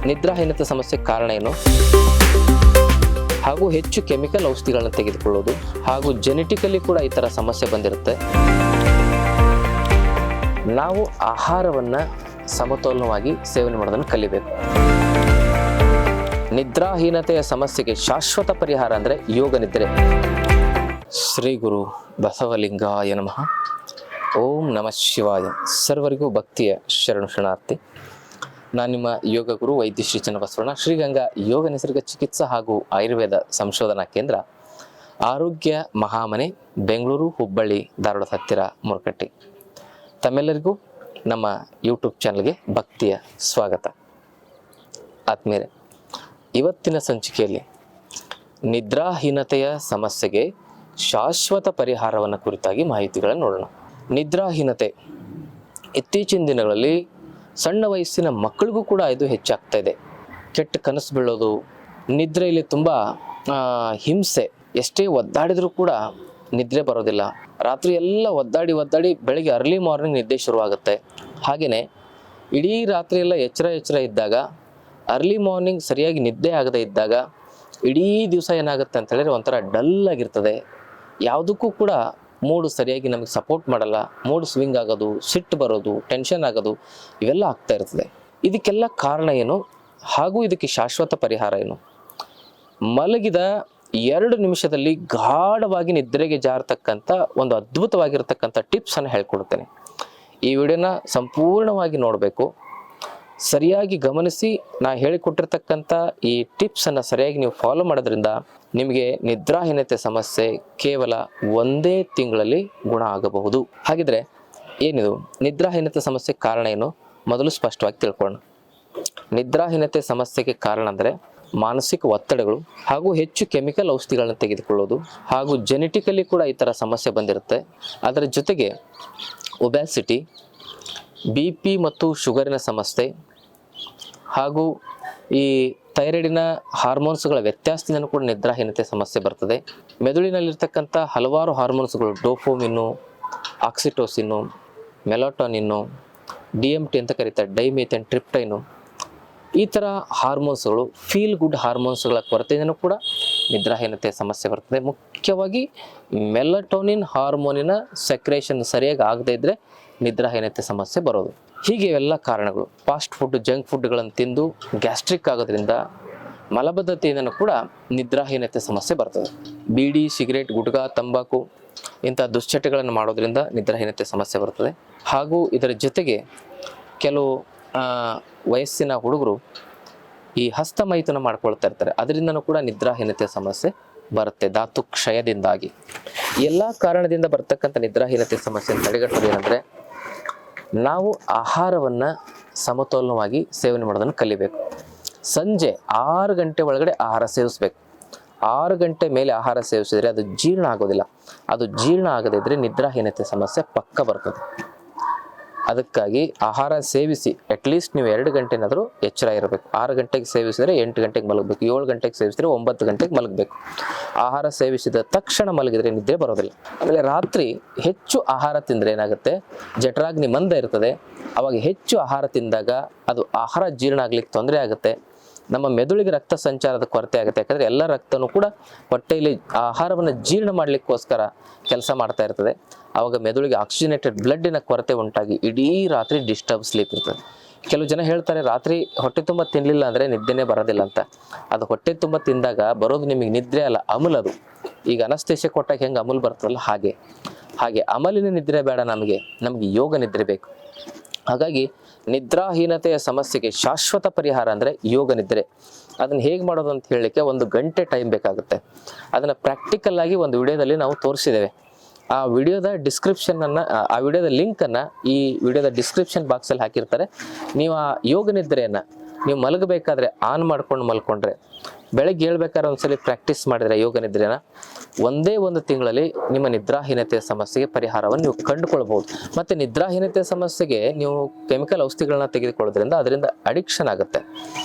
ನಿದ್ರಾಹೀನತೆ ಸಮಸ್ಯೆ ಕಾರಣ ಏನು, ಹಾಗೂ ಹೆಚ್ಚು ಕೆಮಿಕಲ್ ಔಷಧಿಗಳನ್ನು ತೆಗೆದುಕೊಳ್ಳೋದು, ಹಾಗೂ ಜೆನೆಟಿಕಲಿ ಕೂಡ ಈ ಥರ ಸಮಸ್ಯೆ ಬಂದಿರುತ್ತೆ. ನಾವು ಆಹಾರವನ್ನು ಸಮತೋಲನವಾಗಿ ಸೇವನೆ ಮಾಡೋದನ್ನು ಕಲಿಬೇಕು. ನಿದ್ರಾಹೀನತೆಯ ಸಮಸ್ಯೆಗೆ ಶಾಶ್ವತ ಪರಿಹಾರ ಅಂದರೆ ಯೋಗ ನಿದ್ರೆ. ಶ್ರೀ ಗುರು ಬಸವಲಿಂಗಾಯ ನಮಃ. ಓಂ ನಮಃ ಶಿವಾಯ. ಸರ್ವರಿಗೂ ಭಕ್ತಿಯ ಶರಣು ಶರಣಾರ್ಥಿ. ನಾನು ನಿಮ್ಮ ಯೋಗ ಗುರು ವೈದ್ಯ ಶ್ರೀ ಚನ್ನಬಸವಣ್ಣ, ಶ್ರೀಗಂಗಾ ಯೋಗ ನಿಸರ್ಗ ಚಿಕಿತ್ಸಾ ಹಾಗೂ ಆಯುರ್ವೇದ ಸಂಶೋಧನಾ ಕೇಂದ್ರ, ಆರೋಗ್ಯ ಮಹಾಮನೆ, ಬೆಂಗಳೂರು, ಹುಬ್ಬಳ್ಳಿ, ಧಾರವಾಡದ ಹತ್ತಿರ, ಮುರಕಟ್ಟಿ. ತಮ್ಮೆಲ್ಲರಿಗೂ ನಮ್ಮ ಯೂಟ್ಯೂಬ್ ಚಾನಲ್ಗೆ ಭಕ್ತಿಯ ಸ್ವಾಗತ. ಆತ್ಮೀಯರೇ, ಇವತ್ತಿನ ಸಂಚಿಕೆಯಲ್ಲಿ ನಿದ್ರಾಹೀನತೆಯ ಸಮಸ್ಯೆಗೆ ಶಾಶ್ವತ ಪರಿಹಾರವನ್ನು ಕುರಿತಾಗಿ ಮಾಹಿತಿಗಳನ್ನು ನೋಡೋಣ. ನಿದ್ರಾಹೀನತೆ ಇತ್ತೀಚಿನ ದಿನಗಳಲ್ಲಿ ಸಣ್ಣ ವಯಸ್ಸಿನ ಮಕ್ಕಳಿಗೂ ಕೂಡ ಇದು ಹೆಚ್ಚಾಗ್ತಾ ಇದೆ. ಕೆಟ್ಟ ಕನಸು ಬೀಳೋದು, ನಿದ್ರೆಯಲ್ಲಿ ತುಂಬ ಹಿಂಸೆ, ಎಷ್ಟೇ ಒದ್ದಾಡಿದರೂ ಕೂಡ ನಿದ್ರೆ ಬರೋದಿಲ್ಲ. ರಾತ್ರಿ ಎಲ್ಲ ಒದ್ದಾಡಿ ಬೆಳಗ್ಗೆ ಅರ್ಲಿ ಮಾರ್ನಿಂಗ್ ನಿದ್ದೆ ಶುರುವಾಗುತ್ತೆ. ಹಾಗೆಯೇ ಇಡೀ ರಾತ್ರಿ ಎಲ್ಲ ಎಚ್ಚರ ಇದ್ದಾಗ ಅರ್ಲಿ ಮಾರ್ನಿಂಗ್ ಸರಿಯಾಗಿ ನಿದ್ದೆ ಆಗದೇ ಇದ್ದಾಗ ಇಡೀ ದಿವಸ ಏನಾಗುತ್ತೆ ಅಂತ ಹೇಳಿದ್ರೆ ಒಂಥರ ಡಲ್ ಆಗಿರ್ತದೆ. ಯಾವುದಕ್ಕೂ ಕೂಡ ಮೂಡು ಸರಿಯಾಗಿ ನಮಗೆ ಸಪೋರ್ಟ್ ಮಾಡಲ್ಲ. ಮೂಡ್ ಸ್ವಿಂಗ್ ಆಗೋದು, ಸಿಟ್ಟು ಬರೋದು, ಟೆನ್ಷನ್ ಆಗೋದು, ಇವೆಲ್ಲ ಆಗ್ತಾ ಇರ್ತದೆ. ಇದಕ್ಕೆಲ್ಲ ಕಾರಣ ಏನು, ಹಾಗೂ ಇದಕ್ಕೆ ಶಾಶ್ವತ ಪರಿಹಾರ ಏನು? ಮಲಗಿದ 2 ನಿಮಿಷದಲ್ಲಿ ಗಾಢವಾಗಿ ನಿದ್ರೆಗೆ ಜಾರತಕ್ಕಂಥ ಒಂದು ಅದ್ಭುತವಾಗಿರ್ತಕ್ಕಂಥ ಟಿಪ್ಸನ್ನು ಹೇಳ್ಕೊಡ್ತೇನೆ. ಈ ವಿಡಿಯೋನ ಸಂಪೂರ್ಣವಾಗಿ ನೋಡಬೇಕು, ಸರಿಯಾಗಿ ಗಮನಿಸಿ. ನಾ ಹೇಳಿಕೊಟ್ಟಿರ್ತಕ್ಕಂಥ ಈ ಟಿಪ್ಸನ್ನು ಸರಿಯಾಗಿ ನೀವು ಫಾಲೋ ಮಾಡೋದ್ರಿಂದ ನಿಮಗೆ ನಿದ್ರಾಹೀನತೆ ಸಮಸ್ಯೆ ಕೇವಲ 1 ತಿಂಗಳಲ್ಲಿ ಗುಣ ಆಗಬಹುದು. ಹಾಗಿದ್ರೆ ಏನಿದು ನಿದ್ರಾಹೀನತೆ ಸಮಸ್ಯೆ ಕಾರಣ ಏನು ಮೊದಲು ಸ್ಪಷ್ಟವಾಗಿ ತಿಳ್ಕೊಳ್ಳೋಣ. ನಿದ್ರಾಹೀನತೆ ಸಮಸ್ಯೆಗೆ ಕಾರಣ ಅಂದರೆ ಮಾನಸಿಕ ಒತ್ತಡಗಳು, ಹಾಗೂ ಹೆಚ್ಚು ಕೆಮಿಕಲ್ ಔಷಧಿಗಳನ್ನು ತೆಗೆದುಕೊಳ್ಳೋದು, ಹಾಗೂ ಜೆನೆಟಿಕಲಿ ಕೂಡ ಈ ಥರ ಸಮಸ್ಯೆ ಬಂದಿರುತ್ತೆ. ಅದರ ಜೊತೆಗೆ ಒಬ್ಯಾಸಿಟಿ, BP ಮತ್ತು ಶುಗರಿನ ಸಮಸ್ಯೆ, ಹಾಗೂ ಈ ಥೈರಾಯ್ಡಿನ ಹಾರ್ಮೋನ್ಸ್ಗಳ ವ್ಯತ್ಯಾಸದಿಂದಲೂ ಕೂಡ ನಿದ್ರಾಹೀನತೆ ಸಮಸ್ಯೆ ಬರ್ತದೆ. ಮೆದುಳಿನಲ್ಲಿರ್ತಕ್ಕಂಥ ಹಲವಾರು ಹಾರ್ಮೋನ್ಸ್ಗಳು, ಡೋಪೋಮಿನ್ನು, ಆಕ್ಸಿಟೋಸಿನ್ನು, ಮೆಲಾಟೋನಿನ್ನು, DMT ಅಂತ ಕರೀತಾರೆ, ಡೈಮಿಥೇನ್ ಟ್ರಿಪ್ಟೈನು, ಈ ಥರ ಹಾರ್ಮೋನ್ಸ್ಗಳು, ಫೀಲ್ ಗುಡ್ ಹಾರ್ಮೋನ್ಸ್ಗಳ ಕೊರತೆಯಿಂದಲೂ ಕೂಡ ನಿದ್ರಾಹೀನತೆ ಸಮಸ್ಯೆ ಬರ್ತದೆ. ಮುಖ್ಯವಾಗಿ ಮೆಲಟೋನಿನ್ ಹಾರ್ಮೋನಿನ ಸೆಕ್ರೇಷನ್ ಸರಿಯಾಗಿ ಆಗದೇ ಇದ್ದರೆ ನಿದ್ರಾಹೀನತೆ ಸಮಸ್ಯೆ ಬರೋದು. ಹೀಗೆ ಎಲ್ಲ ಕಾರಣಗಳು. ಫಾಸ್ಟ್ ಫುಡ್, ಜಂಕ್ ಫುಡ್ಗಳನ್ನು ತಿಂದು ಗ್ಯಾಸ್ಟ್ರಿಕ್ ಆಗೋದ್ರಿಂದ, ಮಲಬದ್ಧತೆಯಿಂದನೂ ಕೂಡ ನಿದ್ರಾಹೀನತೆ ಸಮಸ್ಯೆ ಬರ್ತದೆ. ಬೀಡಿ, ಸಿಗರೇಟ್, ಗುಟ್ಕಾ, ತಂಬಾಕು ಇಂಥ ದುಶ್ಚಟಗಳನ್ನು ಮಾಡೋದ್ರಿಂದ ನಿದ್ರಾಹೀನತೆ ಸಮಸ್ಯೆ ಬರ್ತದೆ. ಹಾಗೂ ಇದರ ಜೊತೆಗೆ ಕೆಲವು ವಯಸ್ಸಿನ ಹುಡುಗರು ಈ ಹಸ್ತಮೈಥುನ ಮಾಡ್ಕೊಳ್ತಾ ಇರ್ತಾರೆ, ಅದರಿಂದನೂ ಕೂಡ ನಿದ್ರಾಹೀನತೆ ಸಮಸ್ಯೆ ಬರುತ್ತೆ, ಧಾತು ಕ್ಷಯದಿಂದಾಗಿ. ಎಲ್ಲ ಕಾರಣದಿಂದ ಬರ್ತಕ್ಕಂಥ ನಿದ್ರಾಹೀನತೆ ಸಮಸ್ಯೆ ತಡೆಗಟ್ಟೋದು ಏನಂದರೆ ನಾವು ಆಹಾರವನ್ನು ಸಮತೋಲನವಾಗಿ ಸೇವನೆ ಮಾಡೋದನ್ನು ಕಲಿಬೇಕು. ಸಂಜೆ 6 ಗಂಟೆ ಒಳಗಡೆ ಆಹಾರ ಸೇವಿಸ್ಬೇಕು. 6 ಗಂಟೆ ಮೇಲೆ ಆಹಾರ ಸೇವಿಸಿದರೆ ಅದು ಜೀರ್ಣ ಆಗೋದಿಲ್ಲ. ಅದು ಜೀರ್ಣ ಆಗದೇ ಇದ್ದರೆ ನಿದ್ರಾಹೀನತೆ ಸಮಸ್ಯೆ ಪಕ್ಕ ಬರ್ತದೆ. ಅದಕ್ಕಾಗಿ ಆಹಾರ ಸೇವಿಸಿ ಅಟ್ಲೀಸ್ಟ್ ನೀವು 2 ಗಂಟೆನಾದರೂ ಎಚ್ಚರ ಇರಬೇಕು. 6 ಗಂಟೆಗೆ ಸೇವಿಸಿದರೆ 8 ಗಂಟೆಗೆ ಮಲಗಬೇಕು. 7 ಗಂಟೆಗೆ ಸೇವಿಸಿದರೆ 9 ಗಂಟೆಗೆ ಮಲಗಬೇಕು. ಆಹಾರ ಸೇವಿಸಿದ ತಕ್ಷಣ ಮಲಗಿದರೆ ನಿದ್ರೆ ಬರೋದಿಲ್ಲ. ಆಮೇಲೆ ರಾತ್ರಿ ಹೆಚ್ಚು ಆಹಾರ ತಿಂದರೆ ಏನಾಗುತ್ತೆ, ಜಠರಾಗ್ನಿ ಮಂದ ಇರ್ತದೆ. ಅವಾಗ ಹೆಚ್ಚು ಆಹಾರ ತಿಂದಾಗ ಅದು ಆಹಾರ ಜೀರ್ಣ ಆಗ್ಲಿಕ್ಕೆ ತೊಂದರೆ ಆಗುತ್ತೆ. ನಮ್ಮ ಮೆದುಳಿಗೆ ರಕ್ತ ಸಂಚಾರದ ಕೊರತೆ ಆಗುತ್ತೆ. ಯಾಕಂದರೆ ಎಲ್ಲ ರಕ್ತನೂ ಕೂಡ ಹೊಟ್ಟೆಯಲ್ಲಿ ಆಹಾರವನ್ನು ಜೀರ್ಣ ಮಾಡಲಿಕ್ಕೋಸ್ಕರ ಕೆಲಸ ಮಾಡ್ತಾ ಇರ್ತದೆ. ಆವಾಗ ಮೆದುಳಿಗೆ ಆಕ್ಸಿಜನೇಟೆಡ್ ಬ್ಲಡ್ಡಿನ ಕೊರತೆ ಉಂಟಾಗಿ ಇಡೀ ರಾತ್ರಿ ಡಿಸ್ಟರ್ಬ್ ಸ್ಲೀಪ್ ಇರ್ತದೆ. ಕೆಲವು ಜನ ಹೇಳ್ತಾರೆ ರಾತ್ರಿ ಹೊಟ್ಟೆ ತುಂಬ ತಿನ್ನಲಿಲ್ಲ ಅಂದರೆ ನಿದ್ದೆನೇ ಬರೋದಿಲ್ಲ ಅಂತ. ಅದು ಹೊಟ್ಟೆ ತುಂಬ ತಿಂದಾಗ ಬರೋದು ನಿಮಗೆ ನಿದ್ರೆ ಅಲ್ಲ, ಅಮಲ್. ಅದು ಈಗ ಅನಸ್ತೇಶ ಕೊಟ್ಟಾಗ ಹೆಂಗೆ ಅಮಲ್ ಬರ್ತದಲ್ಲ ಹಾಗೆ ಅಮಲಿನ ನಿದ್ರೆ ಬೇಡ, ನಮಗೆ ಯೋಗ ನಿದ್ರೆ ಬೇಕು. ಹಾಗಾಗಿ ನಿದ್ರಾಹೀನತೆಯ ಸಮಸ್ಯೆಗೆ ಶಾಶ್ವತ ಪರಿಹಾರ ಅಂದರೆ ಯೋಗ ನಿದ್ರೆ. ಅದನ್ನು ಹೇಗೆ ಮಾಡೋದು ಅಂತ ಹೇಳಲಿಕ್ಕೆ 1 ಗಂಟೆ ಟೈಮ್ ಬೇಕಾಗುತ್ತೆ. ಅದನ್ನು ಪ್ರಾಕ್ಟಿಕಲ್ ಆಗಿ ಒಂದು ವಿಡಿಯೋದಲ್ಲಿ ನಾವು ತೋರಿಸಿದ್ದೇವೆ. ಆ ವಿಡಿಯೋದ ಡಿಸ್ಕ್ರಿಪ್ಷನನ್ನು, ಆ ವಿಡಿಯೋದ ಲಿಂಕನ್ನು ಈ ವಿಡಿಯೋದ ಡಿಸ್ಕ್ರಿಪ್ಷನ್ ಬಾಕ್ಸಲ್ಲಿ ಹಾಕಿರ್ತಾರೆ. ನೀವು ಆ ಯೋಗ ನಿದ್ರೆಯನ್ನು ನೀವು ಮಲಗಬೇಕಾದ್ರೆ ಆನ್ ಮಾಡ್ಕೊಂಡು ಮಲ್ಕೊಂಡ್ರೆ, ಬೆಳಗ್ಗೆ ಹೇಳ್ಬೇಕಾದ್ರೆ ಒಂದ್ಸಲಿ ಪ್ರಾಕ್ಟೀಸ್ ಮಾಡಿದರೆ ಯೋಗ ನಿದ್ರೆನ, 1 ತಿಂಗಳಲ್ಲಿ ನಿಮ್ಮ ನಿದ್ರಾಹೀನತೆಯ ಸಮಸ್ಯೆಗೆ ಪರಿಹಾರವನ್ನು ನೀವು ಕಂಡುಕೊಳ್ಬಹುದು. ಮತ್ತು ನಿದ್ರಾಹೀನತೆ ಸಮಸ್ಯೆಗೆ ನೀವು ಕೆಮಿಕಲ್ ಔಷಧಿಗಳನ್ನ ತೆಗೆದುಕೊಳ್ಳೋದ್ರಿಂದ ಅದರಿಂದ ಅಡಿಕ್ಷನ್ ಆಗುತ್ತೆ.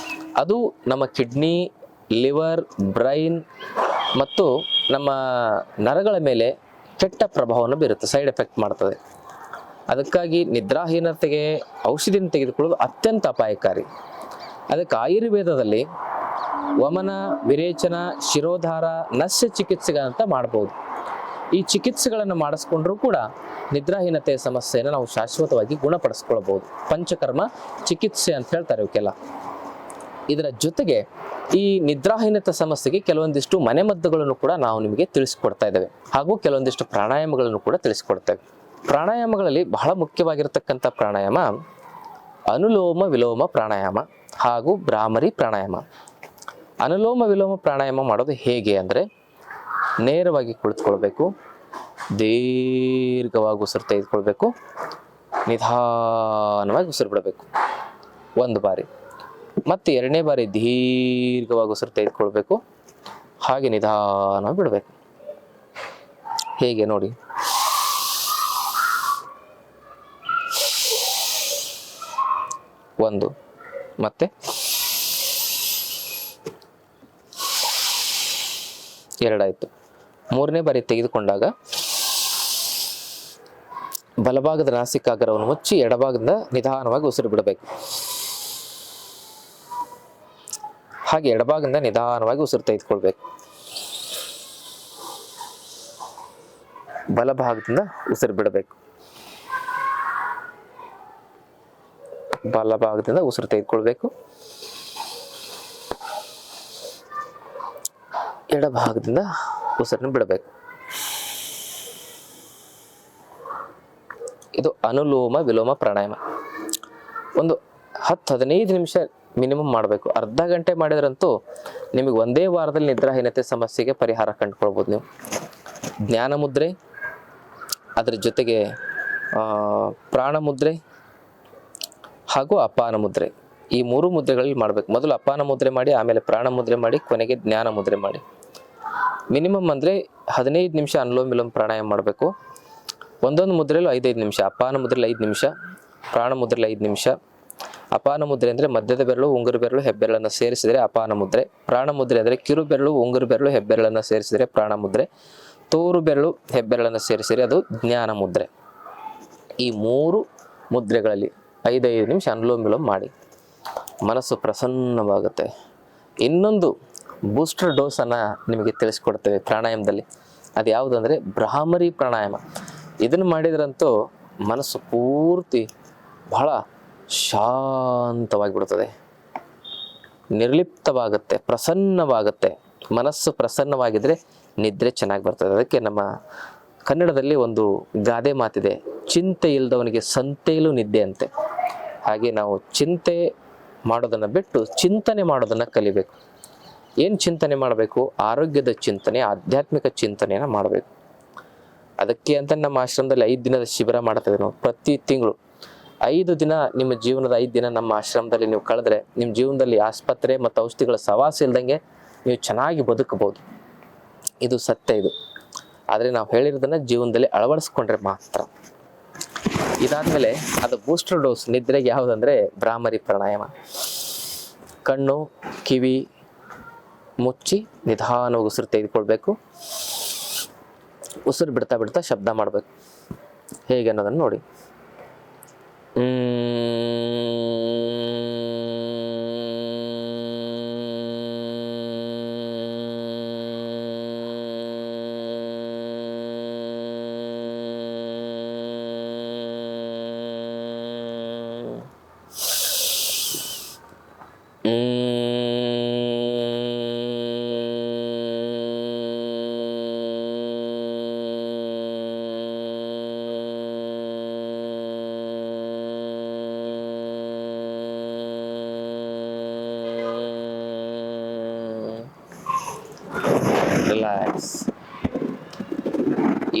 ಅದು ನಮ್ಮ ಕಿಡ್ನಿ, ಲಿವರ್, ಬ್ರೈನ್ ಮತ್ತು ನಮ್ಮ ನರಗಳ ಮೇಲೆ ಕೆಟ್ಟ ಪ್ರಭಾವವನ್ನು ಬೀರುತ್ತೆ, ಸೈಡ್ ಎಫೆಕ್ಟ್ ಮಾಡ್ತದೆ. ಅದಕ್ಕಾಗಿ ನಿದ್ರಾಹೀನತೆಗೆ ಔಷಧಿಯನ್ನು ತೆಗೆದುಕೊಳ್ಳೋದು ಅತ್ಯಂತ ಅಪಾಯಕಾರಿ. ಅದಕ್ಕೆ ಆಯುರ್ವೇದದಲ್ಲಿ ವಮನ, ವಿರೇಚನ, ಶಿರೋಧಾರ, ನಸ್ಯ ಚಿಕಿತ್ಸೆಗಳಂತ ಮಾಡ್ಬೋದು. ಈ ಚಿಕಿತ್ಸೆಗಳನ್ನು ಮಾಡಿಸ್ಕೊಂಡ್ರೂ ಕೂಡ ನಿದ್ರಾಹೀನತೆಯ ಸಮಸ್ಯೆಯನ್ನು ನಾವು ಶಾಶ್ವತವಾಗಿ ಗುಣಪಡಿಸ್ಕೊಳ್ಬೋದು. ಪಂಚಕರ್ಮ ಚಿಕಿತ್ಸೆ ಅಂತ ಹೇಳ್ತಾರೆ ಇವಕ್ಕೆಲ್ಲ. ಇದರ ಜೊತೆಗೆ ಈ ನಿದ್ರಾಹೀನತೆ ಸಮಸ್ಯೆಗೆ ಕೆಲವೊಂದಿಷ್ಟು ಮನೆಮದ್ದುಗಳನ್ನು ಕೂಡ ನಾವು ನಿಮಗೆ ತಿಳಿಸ್ಕೊಡ್ತಾ ಇದ್ದೇವೆ, ಹಾಗೂ ಕೆಲವೊಂದಿಷ್ಟು ಪ್ರಾಣಾಯಾಮಗಳನ್ನು ಕೂಡ ತಿಳಿಸ್ಕೊಡ್ತೇವೆ. ಪ್ರಾಣಾಯಾಮಗಳಲ್ಲಿ ಬಹಳ ಮುಖ್ಯವಾಗಿರ್ತಕ್ಕಂಥ ಪ್ರಾಣಾಯಾಮ ಅನುಲೋಮ ವಿಲೋಮ ಪ್ರಾಣಾಯಾಮ ಹಾಗೂ ಭ್ರಾಮರಿ ಪ್ರಾಣಾಯಾಮ. ಅನುಲೋಮ ವಿಲೋಮ ಪ್ರಾಣಾಯಾಮ ಮಾಡೋದು ಹೇಗೆ ಅಂದರೆ, ನೇರವಾಗಿ ಕುಳಿತುಕೊಳ್ಬೇಕು, ದೀರ್ಘವಾಗಿ ಉಸಿರು ತೆಗೆದುಕೊಳ್ಬೇಕು, ನಿಧಾನವಾಗಿ ಉಸಿರು ಬಿಡಬೇಕು ಒಂದು ಬಾರಿ, ಮತ್ತು ಎರಡನೇ ಬಾರಿ ದೀರ್ಘವಾಗಿ ಉಸಿರು ತೆಗೆದುಕೊಳ್ಬೇಕು, ಹಾಗೆ ನಿಧಾನವಾಗಿ ಬಿಡಬೇಕು. ಹೇಗೆ ನೋಡಿ. ಒಂದು, ಮತ್ತೆ ಎರಡಾಯ್ತು. ಮೂರನೇ ಬಾರಿ ತೆಗೆದುಕೊಂಡಾಗ ಬಲಭಾಗದ ನಾಸಿಕಾಗ್ರವನ್ನು ಮುಚ್ಚಿ ಎಡಭಾಗದಿಂದ ನಿಧಾನವಾಗಿ ಉಸಿರು ಬಿಡಬೇಕು. ಹಾಗೆ ಎಡಭಾಗದಿಂದ ನಿಧಾನವಾಗಿ ಉಸಿರು ತೆಗೆದುಕೊಳ್ಬೇಕು. ಬಲಭಾಗದಿಂದ ಉಸಿರು ಬಿಡಬೇಕು. ಬಲಭಾಗದಿಂದ ಉಸಿರು ತೆಗೆದುಕೊಳ್ಬೇಕು, ಎಡಭಾಗದಿಂದ ಉಸಿರನ್ನು ಬಿಡಬೇಕು. ಇದು ಅನುಲೋಮ ವಿಲೋಮ ಪ್ರಾಣಾಯಾಮ. ಒಂದು 10-15 ನಿಮಿಷ ಮಿನಿಮಮ್ ಮಾಡಬೇಕು. ಅರ್ಧ ಗಂಟೆ ಮಾಡಿದ್ರಂತೂ ನಿಮಗೆ ಒಂದೇ ವಾರದಲ್ಲಿ ನಿದ್ರಾಹೀನತೆ ಸಮಸ್ಯೆಗೆ ಪರಿಹಾರ ಕಂಡುಕೊಳ್ಬೋದು ನೀವು. ಜ್ಞಾನ ಮುದ್ರೆ, ಅದರ ಜೊತೆಗೆ ಪ್ರಾಣ ಮುದ್ರೆ ಹಾಗೂ ಅಪಾನ ಮುದ್ರೆ, ಈ 3 ಮುದ್ರೆಗಳಲ್ಲಿ ಮಾಡಬೇಕು. ಮೊದಲು ಅಪಾನ ಮುದ್ರೆ ಮಾಡಿ, ಆಮೇಲೆ ಪ್ರಾಣ ಮುದ್ರೆ ಮಾಡಿ, ಕೊನೆಗೆ ಜ್ಞಾನ ಮುದ್ರೆ ಮಾಡಿ. ಮಿನಿಮಮ್ ಅಂದರೆ 15 ನಿಮಿಷ ಅನುಲೋಮ ವಿಲೋಮ ಪ್ರಾಣಾಯಾಮ ಮಾಡಬೇಕು. ಒಂದೊಂದು ಮುದ್ರೆಯಲ್ಲೂ 5-5 ನಿಮಿಷ. ಅಪಾನ ಮುದ್ರೆಯಲ್ಲಿ 5 ನಿಮಿಷ, ಪ್ರಾಣ ಮುದ್ರೆಯಲ್ಲಿ 5 ನಿಮಿಷ. ಅಪಾನ ಮುದ್ರೆ ಅಂದರೆ ಮಧ್ಯದ ಬೆರಳು, ಉಂಗುರು ಬೆರಳು, ಹೆಬ್ಬೆರಳನ್ನು ಸೇರಿಸಿದರೆ ಅಪಾನ ಮುದ್ರೆ. ಪ್ರಾಣ ಮುದ್ರೆ ಅಂದರೆ ಕಿರು ಬೆರಳು, ಉಂಗುರು ಬೆರಳು, ಹೆಬ್ಬೆರಳನ್ನು ಸೇರಿಸಿದರೆ ಪ್ರಾಣ ಮುದ್ರೆ. ತೋರು ಬೆರಳು, ಹೆಬ್ಬೆರಳನ್ನು ಸೇರಿಸಿದರೆ ಅದು ಜ್ಞಾನ ಮುದ್ರೆ. ಈ 3 ಮುದ್ರೆಗಳಲ್ಲಿ 5-5 ನಿಮಿಷ ಅನುಲೋಮ ವಿಲೋಮ ಮಾಡಿ, ಮನಸ್ಸು ಪ್ರಸನ್ನವಾಗುತ್ತೆ. ಇನ್ನೊಂದು ಬೂಸ್ಟರ್ ಡೋಸನ್ನು ನಿಮಗೆ ತಿಳಿಸ್ಕೊಡ್ತೇವೆ ಪ್ರಾಣಾಯಾಮದಲ್ಲಿ. ಅದು ಯಾವುದಂದರೆ ಭ್ರಾಮರಿ ಪ್ರಾಣಾಯಾಮ. ಇದನ್ನು ಮಾಡಿದ್ರಂತೂ ಮನಸ್ಸು ಪೂರ್ತಿ ಬಹಳ ಶಾಂತವಾಗಿಬಿಡ್ತದೆ, ನಿರ್ಲಿಪ್ತವಾಗುತ್ತೆ, ಪ್ರಸನ್ನವಾಗುತ್ತೆ. ಮನಸ್ಸು ಪ್ರಸನ್ನವಾಗಿದ್ದರೆ ನಿದ್ರೆ ಚೆನ್ನಾಗಿ ಬರ್ತದೆ. ಅದಕ್ಕೆ ನಮ್ಮ ಕನ್ನಡದಲ್ಲಿ ಒಂದು ಗಾದೆ ಮಾತಿದೆ, ಚಿಂತೆ ಇಲ್ಲದವನಿಗೆ ಸಂತೆಯಲ್ಲೂ ನಿದ್ದೆ ಅಂತೆ. ಹಾಗೆ ನಾವು ಚಿಂತೆ ಮಾಡೋದನ್ನು ಬಿಟ್ಟು ಚಿಂತನೆ ಮಾಡೋದನ್ನು ಕಲಿಬೇಕು. ಏನು ಚಿಂತನೆ ಮಾಡಬೇಕು? ಆರೋಗ್ಯದ ಚಿಂತನೆ, ಆಧ್ಯಾತ್ಮಿಕ ಚಿಂತನೆಯನ್ನು ಮಾಡಬೇಕು. ಅದಕ್ಕೆ ಅಂತ ನಮ್ಮ ಆಶ್ರಮದಲ್ಲಿ 5 ದಿನದ ಶಿಬಿರ ಮಾಡ್ತೇವೆ ನಾವು. ಪ್ರತಿ ತಿಂಗಳು 5 ದಿನ ನಿಮ್ಮ ಜೀವನದ 5 ದಿನ ನಮ್ಮ ಆಶ್ರಮದಲ್ಲಿ ನೀವು ಕಳೆದ್ರೆ ನಿಮ್ಮ ಜೀವನದಲ್ಲಿ ಆಸ್ಪತ್ರೆ ಮತ್ತು ಔಷಧಿಗಳ ಸವಾಸ ಇಲ್ದಂಗೆ ನೀವು ಚೆನ್ನಾಗಿ ಬದುಕಬಹುದು. ಇದು ಸತ್ಯ. ಇದು ಆದರೆ ನಾವು ಹೇಳಿರೋದನ್ನ ಜೀವನದಲ್ಲಿ ಅಳವಡಿಸ್ಕೊಂಡ್ರೆ ಮಾತ್ರ. ಇದಾದ್ಮೇಲೆ ಅದು ಬೂಸ್ಟರ್ ಡೋಸ್ ನಿದ್ರೆಗೆ ಯಾವುದಂದ್ರೆ ಭ್ರಾಮರಿ ಪ್ರಾಣಾಯಾಮ. ಕಣ್ಣು ಕಿವಿ ಮುಚ್ಚಿ ನಿಧಾನವಾಗಿ ಉಸಿರು ತೆಗೆದುಕೊಳ್ಬೇಕು. ಉಸಿರು ಬಿಡ್ತಾ ಬಿಡ್ತಾ ಶಬ್ದ ಮಾಡಬೇಕು. ಹೇಗೆ ಅನ್ನೋದನ್ನು ನೋಡಿ. ರಿಲ್ಯಾಕ್ಸ್.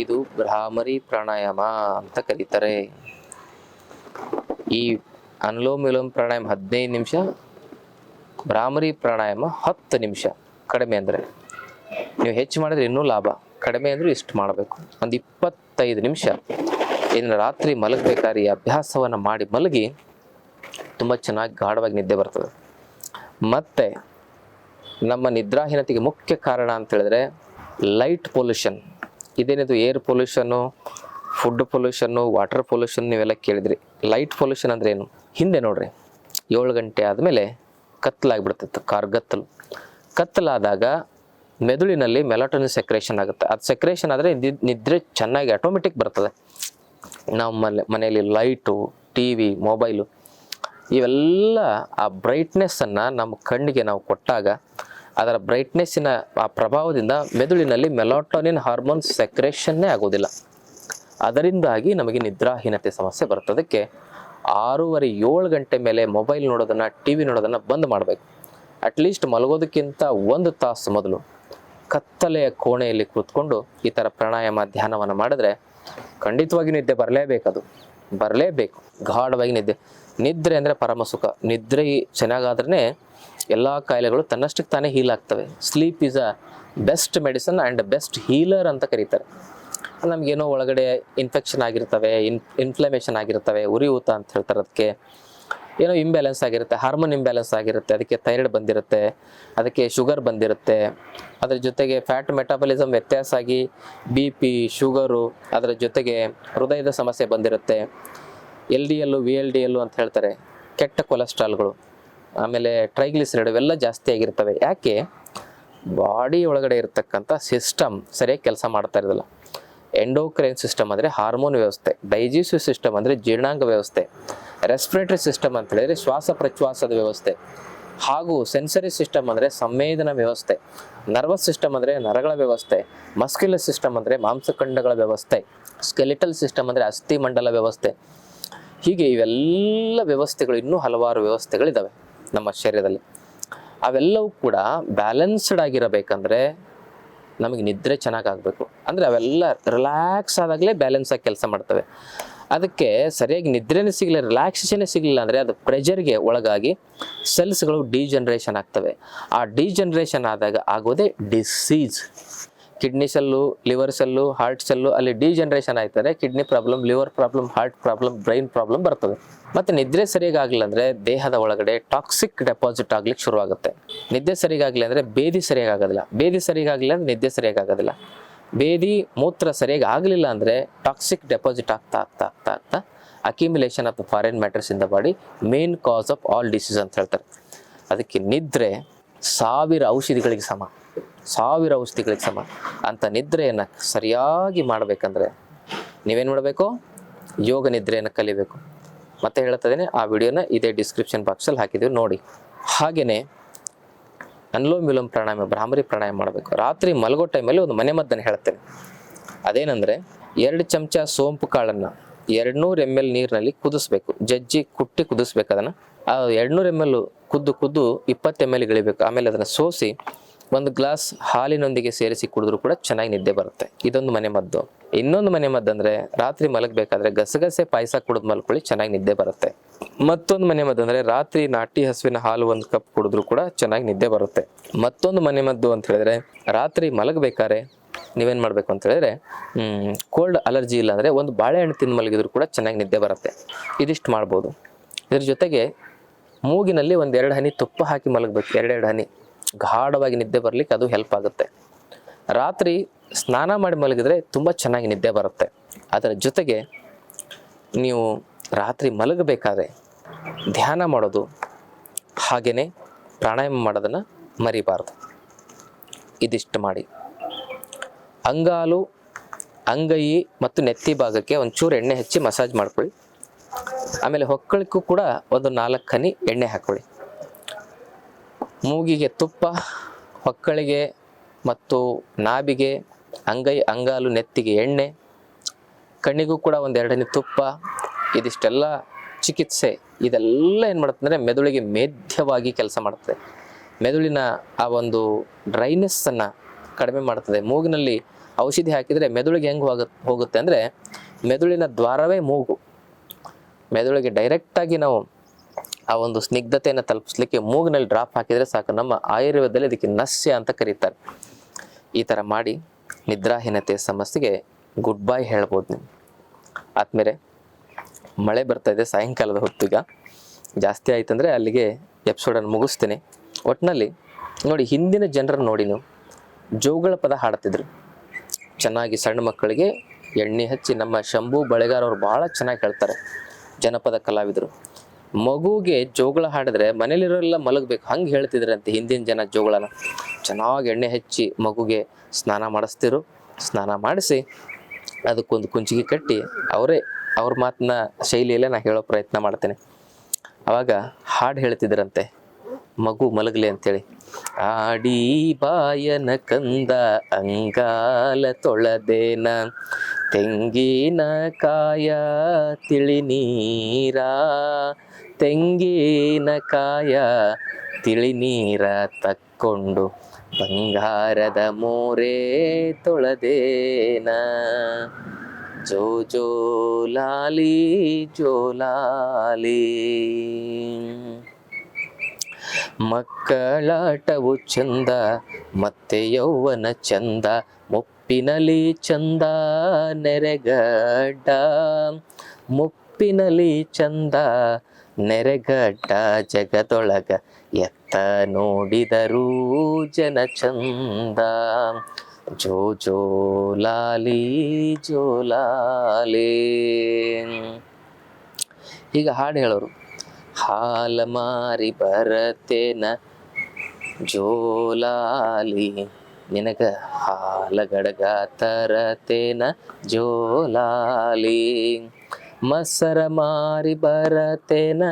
ಇದು ಭ್ರಾಮರಿ ಪ್ರಾಣಾಯಾಮ ಅಂತ ಕರೀತಾರೆ. ಈ ಅನುಲೋಮ ವಿಲೋಮ ಪ್ರಾಣಾಯಾಮ 15 ನಿಮಿಷ, ಭ್ರಾಮರಿ ಪ್ರಾಣಾಯಾಮ 10 ನಿಮಿಷ. ಕಡಿಮೆ ಅಂದರೆ ನೀವು ಹೆಚ್ಚು ಮಾಡಿದ್ರೆ ಇನ್ನೂ ಲಾಭ, ಕಡಿಮೆ ಅಂದರೆ ಇಷ್ಟು ಮಾಡಬೇಕು. ಒಂದು 25 ನಿಮಿಷ ಇನ್ನು ರಾತ್ರಿ ಮಲಗಬೇಕಾದ್ರೆ ಈ ಅಭ್ಯಾಸವನ್ನು ಮಾಡಿ ಮಲಗಿ ತುಂಬ ಚೆನ್ನಾಗಿ ಗಾಢವಾಗಿ ನಿದ್ದೆ ಬರ್ತದೆ. ಮತ್ತು ನಮ್ಮ ನಿದ್ರಾಹೀನತೆಗೆ ಮುಖ್ಯ ಕಾರಣ ಅಂತ ಹೇಳಿದ್ರೆ ಲೈಟ್ ಪೊಲ್ಯೂಷನ್. ಇದೇನಿದು air pollution, food pollution, water pollution ನೀವೆಲ್ಲ ಕೇಳಿದ್ರಿ. ಲೈಟ್ ಪೊಲ್ಯೂಷನ್ ಅಂದ್ರೆ ಏನು? ಹಿಂದೆ ನೋಡ್ರಿ 7 ಗಂಟೆ ಆದಮೇಲೆ ಕತ್ತಲಾಗ್ಬಿಡ್ತಿತ್ತು, ಕಾರ್ಗತ್ತಲು. ಕತ್ತಲಾದಾಗ ಮೆದುಳಿನಲ್ಲಿ ಮೆಲಟೋನಿನ್ ಸೆಕ್ರೇಷನ್ ಆಗುತ್ತೆ. ಅದು ಸೆಕ್ರೇಷನ್ ಆದರೆ ನಿದ್ರೆ ಚೆನ್ನಾಗಿ ಆಟೋಮೆಟಿಕ್ ಬರ್ತದೆ. ನಾವು ಮನೆಯಲ್ಲಿ ಲೈಟು, ಟಿ ವಿ, ಮೊಬೈಲು ಇವೆಲ್ಲ ಆ ಬ್ರೈಟ್ನೆಸ್ಸನ್ನು ನಮ್ಮ ಕಣ್ಣಿಗೆ ನಾವು ಕೊಟ್ಟಾಗ ಅದರ ಬ್ರೈಟ್ನೆಸ್ಸಿನ ಆ ಪ್ರಭಾವದಿಂದ ಮೆದುಳಿನಲ್ಲಿ ಮೆಲಟೋನಿನ್ ಹಾರ್ಮೋನ್ ಸೆಕ್ರೇಷನ್ನೇ ಆಗೋದಿಲ್ಲ. ಅದರಿಂದಾಗಿ ನಮಗೆ ನಿದ್ರಾಹೀನತೆ ಸಮಸ್ಯೆ ಬರ್ತದಕ್ಕೆ 6:30-7 ಗಂಟೆ ಮೇಲೆ ಮೊಬೈಲ್ ನೋಡೋದನ್ನು, ಟಿ ವಿ ನೋಡೋದನ್ನು ಬಂದ್ ಮಾಡಬೇಕು. ಅಟ್ಲೀಸ್ಟ್ ಮಲಗೋದಕ್ಕಿಂತ 1 ತಾಸು ಮೊದಲು ಕತ್ತಲೆಯ ಕೋಣೆಯಲ್ಲಿ ಕೂತ್ಕೊಂಡು ಈ ಥರ ಪ್ರಾಣಾಯಾಮ, ಧ್ಯಾನವನ್ನು ಮಾಡಿದ್ರೆ ಖಂಡಿತವಾಗಿ ನಿದ್ದೆ ಬರಲೇಬೇಕು. ಗಾಢವಾಗಿ ನಿದ್ರೆ ಅಂದರೆ ಪರಮ ಸುಖ. ನಿದ್ರೆ ಚೆನ್ನಾಗಾದ್ರೇ ಎಲ್ಲ ಕಾಯಿಲೆಗಳು ತನ್ನಷ್ಟಕ್ಕೆ ತಾನೇ ಹೀಲ್ ಆಗ್ತವೆ. Sleep is a best medicine and best healer ಅಂತ ಕರೀತಾರೆ. ನಮಗೇನೋ ಒಳಗಡೆ ಇನ್ಫೆಕ್ಷನ್ ಆಗಿರ್ತವೆ, ಇನ್ಫ್ಲಮೇಷನ್ ಆಗಿರ್ತವೆ, ಉರಿಯೂತ ಅಂತ ಹೇಳ್ತಾರೆ. ಅದಕ್ಕೆ ಏನೋ ಇಂಬ್ಯಾಲೆನ್ಸ್ ಆಗಿರುತ್ತೆ, ಹಾರ್ಮೋನ್ ಇಂಬ್ಯಾಲೆನ್ಸ್ ಆಗಿರುತ್ತೆ, ಅದಕ್ಕೆ ಥೈರಾಯ್ಡ್ ಬಂದಿರುತ್ತೆ, ಅದಕ್ಕೆ ಶುಗರ್ ಬಂದಿರುತ್ತೆ, ಅದರ ಜೊತೆಗೆ ಫ್ಯಾಟ್ ಮೆಟಾಬಲಿಸಮ್ ವ್ಯತ್ಯಾಸ ಆಗಿ BP, ಶುಗರು, ಅದರ ಜೊತೆಗೆ ಹೃದಯದ ಸಮಸ್ಯೆ ಬಂದಿರುತ್ತೆ, LDL, VLDL ಅಂತ ಹೇಳ್ತಾರೆ, ಕೆಟ್ಟ ಕೊಲೆಸ್ಟ್ರಾಲ್ಗಳು, ಆಮೇಲೆ ಟ್ರೈಗ್ಲಿಸರೈಡ್ ಇವೆಲ್ಲ ಜಾಸ್ತಿ ಆಗಿರ್ತವೆ. ಯಾಕೆ? ಬಾಡಿ ಒಳಗಡೆ ಇರತಕ್ಕಂಥ ಸಿಸ್ಟಮ್ ಸರಿಯಾಗಿ ಕೆಲಸ ಮಾಡ್ತಾ ಇರೋದಿಲ್ಲ. ಎಂಡೋಕ್ರೈನ್ ಸಿಸ್ಟಮ್ ಅಂದರೆ ಹಾರ್ಮೋನ್ ವ್ಯವಸ್ಥೆ, ಡೈಜೆಸ್ಟಿವ್ ಸಿಸ್ಟಮ್ ಅಂದರೆ ಜೀರ್ಣಾಂಗ ವ್ಯವಸ್ಥೆ, ರೆಸ್ಪಿರೇಟರಿ ಸಿಸ್ಟಮ್ ಅಂತ ಹೇಳಿದರೆ ಶ್ವಾಸ ಪ್ರಶ್ವಾಸದ ವ್ಯವಸ್ಥೆ, ಹಾಗೂ ಸೆನ್ಸರಿ ಸಿಸ್ಟಮ್ ಅಂದರೆ ಸಂವೇದನಾ ವ್ಯವಸ್ಥೆ, ನರ್ವಸ್ ಸಿಸ್ಟಮ್ ಅಂದರೆ ನರಗಳ ವ್ಯವಸ್ಥೆ, ಮಸ್ಕ್ಯುಲರ್ ಸಿಸ್ಟಮ್ ಅಂದರೆ ಮಾಂಸಖಂಡಗಳ ವ್ಯವಸ್ಥೆ, ಸ್ಕೆಲಿಟಲ್ ಸಿಸ್ಟಮ್ ಅಂದರೆ ಅಸ್ಥಿಮಂಡಲ ವ್ಯವಸ್ಥೆ. ಹೀಗೆ ಇವೆಲ್ಲ ವ್ಯವಸ್ಥೆಗಳು, ಇನ್ನೂ ಹಲವಾರು ವ್ಯವಸ್ಥೆಗಳಿದ್ದಾವೆ ನಮ್ಮ ಶರೀರದಲ್ಲಿ. ಅವೆಲ್ಲವೂ ಕೂಡ ಬ್ಯಾಲೆನ್ಸ್ಡ್ ಆಗಿರಬೇಕಂದ್ರೆ ನಮಗೆ ನಿದ್ರೆ ಚೆನ್ನಾಗಾಗಬೇಕು. ಅಂದರೆ ಅವೆಲ್ಲ ರಿಲ್ಯಾಕ್ಸ್ ಆದಾಗಲೇ ಬ್ಯಾಲೆನ್ಸ್ ಆಗಿ ಕೆಲಸ ಮಾಡ್ತವೆ. ಅದಕ್ಕೆ ಸರಿಯಾಗಿ ನಿದ್ರೆನೇ ಸಿಗಲಿಲ್ಲ, ರಿಲ್ಯಾಕ್ಸೇಷನ್ನೇ ಸಿಗಲಿಲ್ಲ ಅಂದರೆ ಅದು ಪ್ರೆಷರ್ಗೆ ಒಳಗಾಗಿ ಸೆಲ್ಸ್ಗಳು ಡಿಜನ್ರೇಷನ್ ಆಗ್ತವೆ. ಆ ಡಿಜನ್ರೇಷನ್ ಆದಾಗ ಆಗೋದೇ disease. Kidney cell, liver cell, heart cell ಅಲ್ಲಿ ಡಿಜನ್ರೇಷನ್ ಆಯ್ತಾರೆ. Kidney problem, liver problem, heart problem, brain problem ಬರ್ತದೆ. ಮತ್ತು ನಿದ್ರೆ ಸರಿಯಾಗಲಿಲ್ಲ ಅಂದರೆ ದೇಹದ ಒಳಗಡೆ ಟಾಕ್ಸಿಕ್ ಡೆಪಾಸಿಟ್ ಆಗ್ಲಿಕ್ಕೆ ಶುರುವಾಗುತ್ತೆ. ನಿದ್ದೆ ಸರಿಯಾಗಲಿಲ್ಲ ಅಂದರೆ ಬೇದಿ ಸರಿಯಾಗೋದಿಲ್ಲ, ಬೇದಿ ಸರಿಯಾಗಲಿಲ್ಲ ಅಂದರೆ ನಿದ್ದೆ ಸರಿಯಾಗೋದಿಲ್ಲ, ಬೇದಿ ಮೂತ್ರ ಸರಿಯಾಗಿ ಆಗಲಿಲ್ಲ ಅಂದರೆ ಟಾಕ್ಸಿಕ್ ಡೆಪಾಸಿಟ್ ಆಗ್ತಾ accumulation of foreign matters in the body, main cause of all disease ಅಂತ ಹೇಳ್ತಾರೆ. ಅದಕ್ಕೆ ನಿದ್ರೆ 1000 ಔಷಧಿಗಳಿಗೆ ಸಮ, 1000 ಔಷಧಿಗಳಿಗೆ ಸಮ. ಅಂಥ ನಿದ್ರೆಯನ್ನು ಸರಿಯಾಗಿ ಮಾಡಬೇಕಂದ್ರೆ ನೀವೇನು ಮಾಡಬೇಕು? ಯೋಗ ನಿದ್ರೆಯನ್ನು ಕಲಿಬೇಕು. ಮತ್ತೆ ಹೇಳ್ತದೇನೆ, ಆ ವಿಡಿಯೋನ ಇದೇ ಡಿಸ್ಕ್ರಿಪ್ಷನ್ ಬಾಕ್ಸಲ್ಲಿ ಹಾಕಿದ್ದೀವಿ ನೋಡಿ. ಹಾಗೆಯೇ ಅನುಲೋಮ ವಿಲೋಮ ಪ್ರಾಣಾಯಾಮ, ಭ್ರಾಮರಿ ಪ್ರಾಣಾಯಾಮ ಮಾಡಬೇಕು. ರಾತ್ರಿ ಮಲಗೋ ಟೈಮಲ್ಲಿ ಒಂದು ಮನೆಮದ್ದನ್ನು ಹೇಳ್ತೇನೆ. ಅದೇನೆಂದರೆ 2 ಚಮಚ ಸೋಂಪು ಕಾಳನ್ನು 200 ml ನೀರಿನಲ್ಲಿ ಕುದಿಸ್ಬೇಕು, ಜಜ್ಜಿ ಕುಟ್ಟಿ ಕುದಿಸ್ಬೇಕು. ಅದನ್ನು 200 ml ಕುದ್ದು 20 ml ಇಳಿಬೇಕು. ಆಮೇಲೆ ಅದನ್ನು ಸೋಸಿ 1 ಗ್ಲಾಸ್ ಹಾಲಿನೊಂದಿಗೆ ಸೇರಿಸಿ ಕುಡಿದ್ರೂ ಕೂಡ ಚೆನ್ನಾಗಿ ನಿದ್ದೆ ಬರುತ್ತೆ. ಇದೊಂದು ಮನೆಮದ್ದು. ಇನ್ನೊಂದು ಮನೆಮದ್ದು ಅಂದರೆ ರಾತ್ರಿ ಮಲಗಬೇಕಾದ್ರೆ ಗಸಗಸೆ ಪಾಯಸ ಕುಡಿದು ಮಲ್ಕೊಳ್ಳಿ, ಚೆನ್ನಾಗಿ ನಿದ್ದೆ ಬರುತ್ತೆ. ಮತ್ತೊಂದು ಮನೆಮದ್ದು ಅಂದರೆ ರಾತ್ರಿ ನಾಟಿ ಹಸುವಿನ ಹಾಲು 1 ಕಪ್ ಕುಡಿದ್ರೂ ಕೂಡ ಚೆನ್ನಾಗಿ ನಿದ್ದೆ ಬರುತ್ತೆ. ಮತ್ತೊಂದು ಮನೆಮದ್ದು ಅಂತ ಹೇಳಿದ್ರೆ ರಾತ್ರಿ ಮಲಗಬೇಕಾದ್ರೆ ನೀವೇನು ಮಾಡಬೇಕು ಅಂತ ಹೇಳಿದ್ರೆ, ಕೋಲ್ಡ್ ಅಲರ್ಜಿ ಇಲ್ಲ ಅಂದರೆ 1 ಬಾಳೆಹಣ್ಣು ತಿಂದು ಮಲಗಿದ್ರು ಕೂಡ ಚೆನ್ನಾಗಿ ನಿದ್ದೆ ಬರುತ್ತೆ. ಇದಿಷ್ಟು ಮಾಡ್ಬೋದು. ಇದ್ರ ಜೊತೆಗೆ ಮೂಗಿನಲ್ಲಿ 1-2 ಹನಿ ತುಪ್ಪ ಹಾಕಿ ಮಲಗಬೇಕು, 2 ಹನಿ. ಗಾಢವಾಗಿ ನಿದ್ದೆ ಬರಲಿಕ್ಕೆ ಅದು ಹೆಲ್ಪ್ ಆಗುತ್ತೆ. ರಾತ್ರಿ ಸ್ನಾನ ಮಾಡಿ ಮಲಗಿದ್ರೆ ತುಂಬ ಚೆನ್ನಾಗಿ ನಿದ್ದೆ ಬರುತ್ತೆ. ಅದರ ಜೊತೆಗೆ ನೀವು ರಾತ್ರಿ ಮಲಗಬೇಕಾದ್ರೆ ಧ್ಯಾನ ಮಾಡೋದು, ಹಾಗೆಯೇ ಪ್ರಾಣಾಯಾಮ ಮಾಡೋದನ್ನು ಮರಿಬಾರ್ದು. ಇದಿಷ್ಟು ಮಾಡಿ ಅಂಗಾಲು, ಅಂಗೈ ಮತ್ತು ನೆತ್ತಿ ಭಾಗಕ್ಕೆ ಒಂಚೂರು ಎಣ್ಣೆ ಹಚ್ಚಿ ಮಸಾಜ್ ಮಾಡ್ಕೊಳ್ಳಿ. ಆಮೇಲೆ ಹೊಕ್ಕಳಿಗೂ ಕೂಡ 4 ಹನಿ ಎಣ್ಣೆ ಹಾಕ್ಕೊಳ್ಳಿ. ಮೂಗಿಗೆ ತುಪ್ಪ, ಹೊಕ್ಕಳಿಗೆ ಮತ್ತು ನಾಭಿಗೆ, ಅಂಗಾಲು, ನೆತ್ತಿಗೆ ಎಣ್ಣೆ, ಕಣ್ಣಿಗೂ ಕೂಡ 1-2 ಹನಿ ತುಪ್ಪ. ಇದಿಷ್ಟೆಲ್ಲ ಚಿಕಿತ್ಸೆ. ಇದೆಲ್ಲ ಏನು ಮಾಡುತ್ತೆ ಅಂದರೆ ಮೆದುಳಿಗೆ ಮೇಧ್ಯವಾಗಿ ಕೆಲಸ ಮಾಡ್ತದೆ. ಮೆದುಳಿನ ಆ ಒಂದು ಡ್ರೈನೆಸ್ಸನ್ನು ಕಡಿಮೆ ಮಾಡ್ತದೆ. ಮೂಗಿನಲ್ಲಿ ಔಷಧಿ ಹಾಕಿದರೆ ಮೆದುಳಿಗೆ ಹೆಂಗೆ ಹೋಗುತ್ತೆ ಅಂದರೆ, ಮೆದುಳಿನ ದ್ವಾರವೇ ಮೂಗು. ಮೆದುಳಿಗೆ ಡೈರೆಕ್ಟಾಗಿ ನಾವು ಆ ಒಂದು ಸ್ನಿಗ್ಧತೆಯನ್ನು ತಲುಪಿಸ್ಲಿಕ್ಕೆ ಮೂಗಿನಲ್ಲಿ ಡ್ರಾಪ್ ಹಾಕಿದರೆ ಸಾಕು. ನಮ್ಮ ಆಯುರ್ವೇದದಲ್ಲಿ ಇದಕ್ಕೆ ನಸ್ಯ ಅಂತ ಕರೀತಾರೆ. ಈ ಥರ ಮಾಡಿ ನಿದ್ರಾಹೀನತೆಯ ಸಮಸ್ಯೆಗೆ ಗುಡ್ ಬೈ ಹೇಳ್ಬೋದು ನೀವು. ಆದಮೇಲೆ ಮಳೆ ಬರ್ತಾ ಇದೆ, ಸಾಯಂಕಾಲದ ಹೊತ್ತಿಗ ಜಾಸ್ತಿ ಆಯ್ತಂದರೆ ಅಲ್ಲಿಗೆ ಎಪಿಸೋಡನ್ನು ಮುಗಿಸ್ತೀನಿ. ಒಟ್ಟಿನಲ್ಲಿ ನೋಡಿ, ಹಿಂದಿನ ಜನರನ್ನು ನೋಡಿ ನೀವು ಜೋಗಳ ಪದ ಹಾಡ್ತಿದ್ರು ಚೆನ್ನಾಗಿ. ಸಣ್ಣ ಮಕ್ಕಳಿಗೆ ಎಣ್ಣೆ ಹಚ್ಚಿ ನಮ್ಮ ಶಂಭು ಬಳೆಗಾರ್ ಅವರು ಭಾಳ ಚೆನ್ನಾಗಿ ಹೇಳ್ತಾರೆ, ಜನಪದ ಕಲಾವಿದರು. ಮಗುಗೆ ಜೋಗಳ ಹಾಡಿದ್ರೆ ಮನೇಲಿರೋರೆಲ್ಲ ಮಲಗಬೇಕು, ಹಂಗೆ ಹೇಳ್ತಿದ್ರಂತೆ ಹಿಂದಿನ ಜನ ಜೋಗಳನ. ಚೆನ್ನಾಗಿ ಎಣ್ಣೆ ಹಚ್ಚಿ ಮಗುಗೆ ಸ್ನಾನ ಮಾಡಿಸ್ತಿರು. ಸ್ನಾನ ಮಾಡಿಸಿ ಅದಕ್ಕೊಂದು ಕುಂಚಿಗೆ ಕಟ್ಟಿ ಅವ್ರ ಮಾತನ್ನ ಶೈಲಿಯಲ್ಲೇ ನಾ ಹೇಳೋ ಪ್ರಯತ್ನ ಮಾಡ್ತೇನೆ. ಅವಾಗ ಹಾಡು ಹೇಳ್ತಿದ್ರಂತೆ ಮಗು ಮಲಗಲಿ ಅಂತೇಳಿ. ಆಡಿ ಬಾಯನ ಕಂದ ಅಂಗಾಲ ತೊಳೆದೇನ, ತೆಂಗಿನ ಕಾಯ ತಿಳಿ ನೀರ, ತೆಂಗಿನ ಕಾಯ ತಿಳಿ ನೀರ ತಕ್ಕೊಂಡು ಬಂಗಾರದ ಮೋರೆ ತೊಳೆದೇನ. ಜೋ ಜೋ ಲಾಲಿ ಜೋಲಾಲಿ. ಮಕ್ಕಳಾಟವು ಚಂದ ಮತ್ತೆ ಯೌವನ ಚಂದ, ಮುಪ್ಪಿನಲಿ ಚಂದ ನೆರೆಗಡ್ಡ, ಮುಪ್ಪಿನಲಿ ಚಂದ ನೆರೆಗಡ್ಡ. ಜಗದೊಳಗ ಎತ್ತ ನೋಡಿದರೂ ಜನ ಚಂದ. ಜೋ ಜೋ ಲಾಲಿ ಜೋಲಾಲಿ. ಈಗ ಹಾಡು ಹೇಳೋರು. ಹಾಲ ಮಾರಿ ಬರತೇನ ಜೋಲಾಲಿ, ನಿನಗ ಹಾಲ ಗಡಗ ತರತೇನ ಜೋಲಾಲಿ. ಮಸರ ಮಾರಿ ಬರತೇನ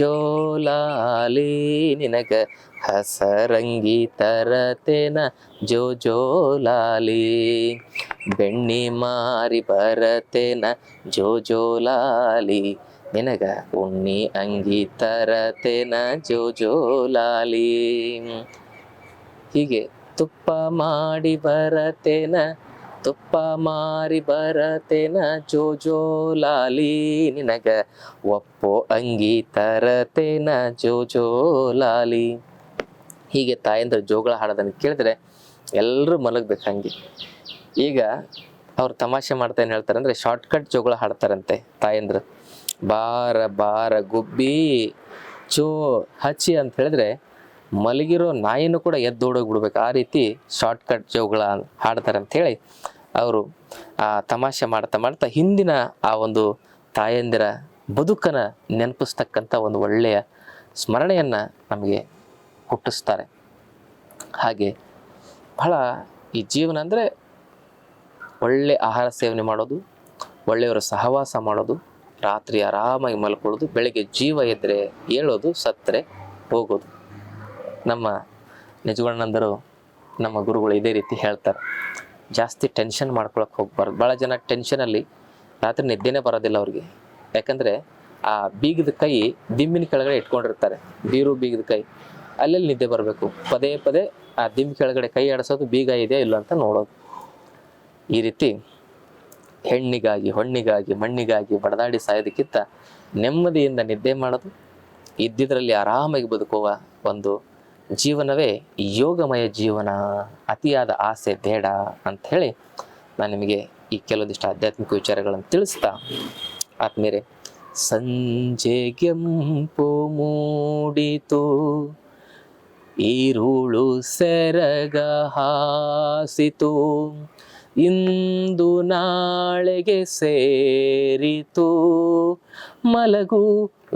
ಜೋಲಾಲಿ, ನಿನಗ ಹಸರಂಗಿ ತರತೇನ ಜೋ ಜೋಲಾಲಿ. ಬೆಣ್ಣಿ ಮಾರಿ ಬರತೇನ ಜೋ ಜೋಲಾಲಿ, ನಿನಗ ಉಣ್ಣಿ ಅಂಗಿ ತರತೇನ ಜೋ ಜೋಲಾಲಿ. ಹೀಗೆ ತುಪ್ಪ ಮಾಡಿ ಬರತೇನ, ತುಪ್ಪ ಮಾರಿ ಬರತೇನ ಜೋ ಜೋಲಾಲಿ, ನಿನಗ ಒಪ್ಪೋ ಅಂಗಿ ತರತೇನ ಜೋ ಜೋಲಾಲಿ. ಹೀಗೆ ತಾಯಂದ್ರ ಜೋಗಳ ಹಾಡೋದನ್ನು ಕೇಳಿದ್ರೆ ಎಲ್ಲರೂ ಮಲಗ್ಬೇಕು ಹಂಗೆ. ಈಗ ಅವ್ರು ತಮಾಷೆ ಮಾಡ್ತಾ ಏನು ಹೇಳ್ತಾರೆ ಅಂದರೆ, ಶಾರ್ಟ್ಕಟ್ ಜೋಗಳ ಹಾಡ್ತಾರಂತೆ ತಾಯಂದ್ರು. ಬಾರ ಬಾರ ಗುಬ್ಬಿ ಚೋ ಹಚ್ಚಿ ಅಂತ ಹೇಳಿದ್ರೆ ಮಲಗಿರೋ ನಾಯಿನೂ ಕೂಡ ಎದ್ದೋಡೋಗ್ಬಿಡ್ಬೇಕು, ಆ ರೀತಿ ಶಾರ್ಟ್ಕಟ್ ಜೋಗಳ ಹಾಡ್ತಾರೆ ಅಂಥೇಳಿ ಅವರು ಆ ತಮಾಷೆ ಮಾಡ್ತಾ ಮಾಡ್ತಾ ಹಿಂದಿನ ಆ ಒಂದು ತಾಯಂದಿರ ಬದುಕನ ನೆನಪಿಸ್ತಕ್ಕಂಥ ಒಂದು ಒಳ್ಳೆಯ ಸ್ಮರಣೆಯನ್ನು ನಮಗೆ ಹುಟ್ಟಿಸ್ತಾರೆ. ಹಾಗೆ ಬಹಳ ಈ ಜೀವನ ಅಂದರೆ ಒಳ್ಳೆ ಆಹಾರ ಸೇವನೆ ಮಾಡೋದು, ಒಳ್ಳೆಯವರ ಸಹವಾಸ ಮಾಡೋದು, ರಾತ್ರಿ ಆರಾಮಾಗಿ ಮಲ್ಕೊಳ್ಳೋದು, ಬೆಳಗ್ಗೆ ಜೀವ ಎದ್ದರೆ ಏಳೋದು, ಸತ್ತರೆ ಹೋಗೋದು. ನಮ್ಮ ನಿಜಗುಣಾನಂದರು ನಮ್ಮ ಗುರುಗಳು ಇದೇ ರೀತಿ ಹೇಳ್ತಾರೆ. ಜಾಸ್ತಿ ಟೆನ್ಷನ್ ಮಾಡ್ಕೊಳಕ್ಕೆ ಹೋಗ್ಬಾರ್ದು. ಭಾಳ ಜನ ಟೆನ್ಷನಲ್ಲಿ ರಾತ್ರಿ ನಿದ್ದೆನೇ ಬರೋದಿಲ್ಲ ಅವ್ರಿಗೆ. ಯಾಕಂದರೆ ಆ ಬೀಗದ ಕೈ ದಿಂಬಿನ ಕೆಳಗಡೆ ಇಟ್ಕೊಂಡಿರ್ತಾರೆ, ಬೀಗದ ಕೈ ಅಲ್ಲೆಲ್ಲಿ ನಿದ್ದೆ ಬರಬೇಕು. ಪದೇ ಪದೇ ಆ ದಿಂಬು ಕೆಳಗಡೆ ಕೈ ಆಡಿಸೋದು ಬೀಗ ಇದೆಯಾ ಇಲ್ಲ ಅಂತ ನೋಡೋದು. ಈ ರೀತಿ ಹೆಣ್ಣಿಗಾಗಿ ಹೊಣ್ಣಿಗಾಗಿ ಮಣ್ಣಿಗಾಗಿ ಬಡದಾಡಿ ಸಾಯೋದಕ್ಕಿಂತ ನೆಮ್ಮದಿಯಿಂದ ನಿದ್ದೆ ಮಾಡೋದು, ಇದ್ದಿದ್ರಲ್ಲಿ ಆರಾಮಾಗಿ ಬದುಕುವ ಒಂದು ಜೀವನವೇ ಯೋಗಮಯ ಜೀವನ. ಅತಿಯಾದ ಆಸೆ ಬೇಡ ಅಂತ ಹೇಳಿ ನಾನು ನಿಮಗೆ ಈ ಕೆಲವೊಂದಿಷ್ಟು ಆಧ್ಯಾತ್ಮಿಕ ವಿಚಾರಗಳನ್ನು ತಿಳಿಸ್ತಾ ಆದ್ಮೇಲೆ, ಸಂಜೆಗೆಂಪು ಮೂಡಿತು ಈರುಳು ಸೆರಗ ಹಾಸಿತು, ಇಂದು ನಾಳೆಗೆ ಸೇರಿತು ಮಲಗು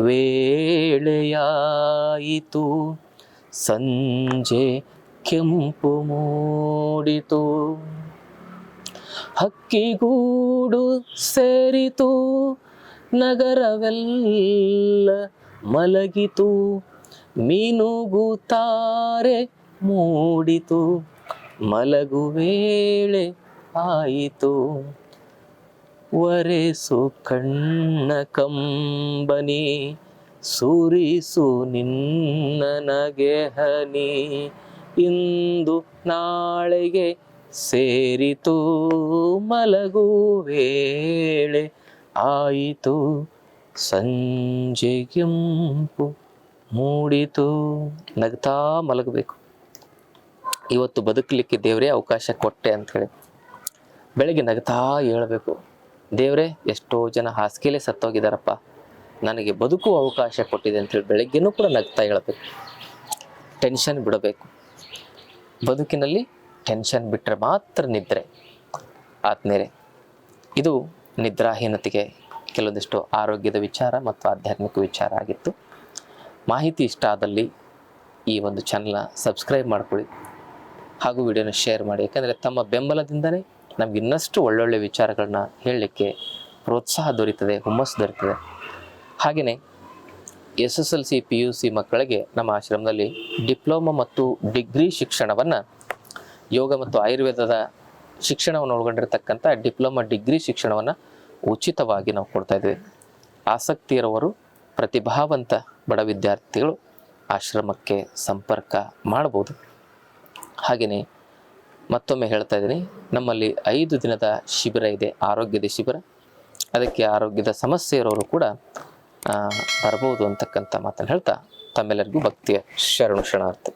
ವೇಳೆಯಾಯಿತು. ಸಂಜೆ ಕೆಂಪು ಮೂಡಿತು, ಹಕ್ಕಿಗೂಡು ಸೇರಿತು, ನಗರವೆಲ್ಲ ಮಲಗಿತು, ಮೀನುಗುತ್ತಾರೆ ಮೂಡಿತು, ಮಲಗು ವೇಳೆ ಆಯಿತು. ಒರೆಸು ಕಣ್ಣ ಕಂಬನಿ, ಸುರಿಸು ನಿನ್ನ ನಗೆ ಹನಿ, ಇಂದು ನಾಳೆಗೆ ಸೇರಿತು ಮಲಗು ವೇಳೆ ಆಯಿತು. ಸಂಜೆಗೆಂಪು ಮೂಡಿತು. ನಗ್ತಾ ಮಲಗಬೇಕು. ಇವತ್ತು ಬದುಕಲಿಕ್ಕೆ ದೇವರೇ ಅವಕಾಶ ಕೊಟ್ಟೆ ಅಂಥೇಳಿ ಬೆಳಗ್ಗೆ ನಗ್ತಾ ಹೇಳಬೇಕು. ದೇವರೇ, ಎಷ್ಟೋ ಜನ ಹಾಸಿಗೆಲೇ ಸತ್ತೋಗಿದ್ದಾರಪ್ಪ, ನನಗೆ ಬದುಕುವ ಅವಕಾಶ ಕೊಟ್ಟಿದೆ ಅಂಥೇಳಿ ಬೆಳಗ್ಗೆನೂ ಕೂಡ ನಗ್ತಾ ಹೇಳಬೇಕು. ಟೆನ್ಷನ್ ಬಿಡಬೇಕು. ಬದುಕಿನಲ್ಲಿ ಟೆನ್ಷನ್ ಬಿಟ್ಟರೆ ಮಾತ್ರ ನಿದ್ರೆ. ಆದ್ಮೇಲೆ ಇದು ನಿದ್ರಾಹೀನತೆಗೆ ಕೆಲವೊಂದಿಷ್ಟು ಆರೋಗ್ಯದ ವಿಚಾರ ಮತ್ತು ಆಧ್ಯಾತ್ಮಿಕ ವಿಚಾರ ಆಗಿತ್ತು. ಮಾಹಿತಿ ಇಷ್ಟ ಆದಲ್ಲಿ ಈ ಒಂದು ಚಾನಲ್ನ ಸಬ್ಸ್ಕ್ರೈಬ್ ಮಾಡ್ಕೊಳ್ಳಿ ಹಾಗೂ ವಿಡಿಯೋನ ಶೇರ್ ಮಾಡಿ. ಯಾಕಂದರೆ ತಮ್ಮ ಬೆಂಬಲದಿಂದಲೇ ನಮ್ಗೆ ಇನ್ನಷ್ಟು ಒಳ್ಳೊಳ್ಳೆ ವಿಚಾರಗಳನ್ನ ಹೇಳಲಿಕ್ಕೆ ಪ್ರೋತ್ಸಾಹ ದೊರೀತದೆ, ಹುಮ್ಮಸ್ಸು ದೊರೀತದೆ. ಹಾಗೆಯೇ SSLC PUC ಮಕ್ಕಳಿಗೆ ನಮ್ಮ ಆಶ್ರಮದಲ್ಲಿ ಡಿಪ್ಲೊಮಾ ಮತ್ತು ಡಿಗ್ರಿ ಶಿಕ್ಷಣವನ್ನು, ಯೋಗ ಮತ್ತು ಆಯುರ್ವೇದದ ಶಿಕ್ಷಣವನ್ನು ಒಳಗೊಂಡಿರತಕ್ಕಂಥ ಡಿಪ್ಲೊಮಾ ಡಿಗ್ರಿ ಶಿಕ್ಷಣವನ್ನು ಉಚಿತವಾಗಿ ನಾವು ಕೊಡ್ತಾ ಇದ್ದೀವಿ. ಆಸಕ್ತಿ ಇರುವವರು, ಪ್ರತಿಭಾವಂತ ಬಡ ವಿದ್ಯಾರ್ಥಿಗಳು ಆಶ್ರಮಕ್ಕೆ ಸಂಪರ್ಕ ಮಾಡ್ಬೋದು. ಹಾಗೆಯೇ ಮತ್ತೊಮ್ಮೆ ಹೇಳ್ತಾ ಇದ್ದೀನಿ, ನಮ್ಮಲ್ಲಿ 5 ದಿನದ ಶಿಬಿರ ಇದೆ, ಆರೋಗ್ಯದ ಶಿಬಿರ. ಅದಕ್ಕೆ ಆರೋಗ್ಯದ ಸಮಸ್ಯೆ ಇರೋರು ಕೂಡ ಬರ್ಬೋದು ಅಂತಕ್ಕಂಥ ಮಾತನ್ನು ಹೇಳ್ತಾ ತಮ್ಮೆಲ್ಲರಿಗೂ ಭಕ್ತಿಯ ಶರಣಾರ್ಥಿ.